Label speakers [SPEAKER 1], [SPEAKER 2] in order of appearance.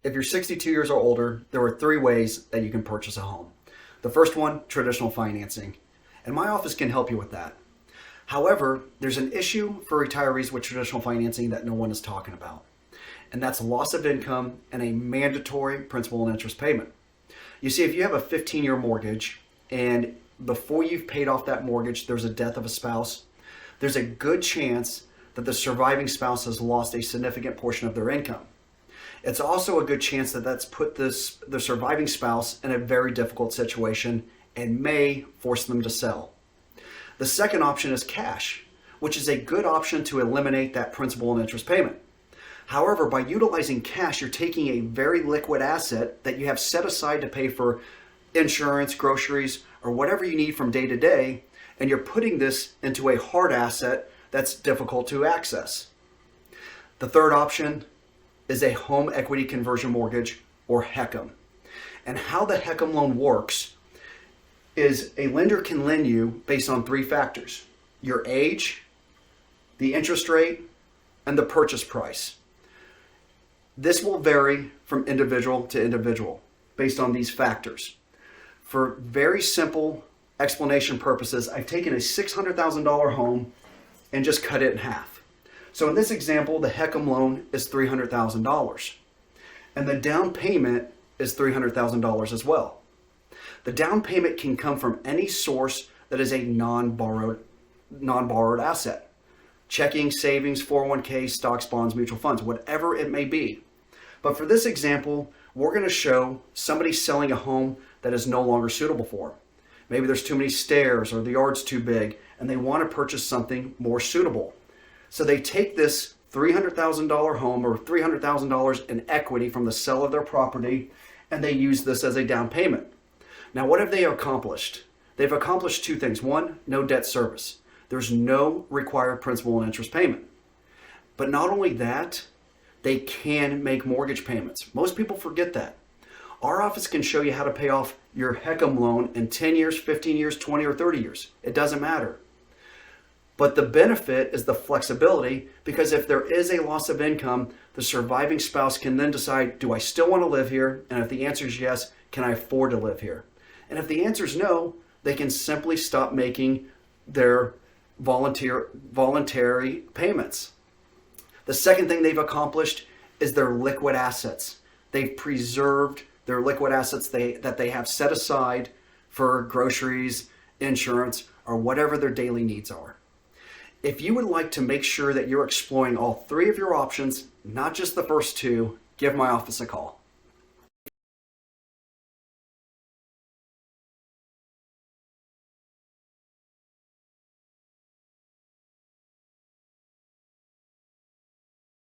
[SPEAKER 1] If you're 62 years or older, there are three ways that you can purchase a home. The first one, traditional financing, and my office can help you with that. However, there's an issue for retirees with traditional financing that no one is talking about, and that's loss of income and a mandatory principal and interest payment. You see, if you have a 15-year mortgage and before you've paid off that mortgage, there's a death of a spouse, there's a good chance that the surviving spouse has lost a significant portion of their income. It's also a good chance that that's put the surviving spouse in a very difficult situation and may force them to sell. The second option is cash, which is a good option to eliminate that principal and interest payment. However, by utilizing cash, you're taking a very liquid asset that you have set aside to pay for insurance, groceries, or whatever you need from day to day, and you're putting this into a hard asset that's difficult to access. The third option is a home equity conversion mortgage, or HECM. And how the HECM loan works is a lender can lend you based on three factors: your age, the interest rate, and the purchase price. This will vary from individual to individual based on these factors. For very simple explanation purposes, I've taken a $600,000 home and just cut it in half. So in this example, the HECM loan is $300,000, and the down payment is $300,000 as well. The down payment can come from any source that is a non-borrowed asset: checking, savings, 401k, stocks, bonds, mutual funds, whatever it may be. But for this example, we're going to show somebody selling a home that is no longer suitable for them. Maybe there's too many stairs or the yard's too big and they want to purchase something more suitable. So they take this $300,000 home or $300,000 in equity from the sale of their property, and they use this as a down payment. Now, what have they accomplished? They've accomplished two things. One, no debt service. There's no required principal and interest payment. But not only that, they can make mortgage payments. Most people forget that. Our office can show you how to pay off your HECM loan in 10 years, 15 years, 20, or 30 years. It doesn't matter. But the benefit is the flexibility, because if there is a loss of income, the surviving spouse can then decide, do I still want to live here? And if the answer is yes, can I afford to live here? And if the answer is no, they can simply stop making their voluntary payments. The second thing they've accomplished is their liquid assets. They've preserved their liquid assets that they have set aside for groceries, insurance, or whatever their daily needs are. If you would like to make sure that you're exploring all three of your options, not just the first two, give my office a call.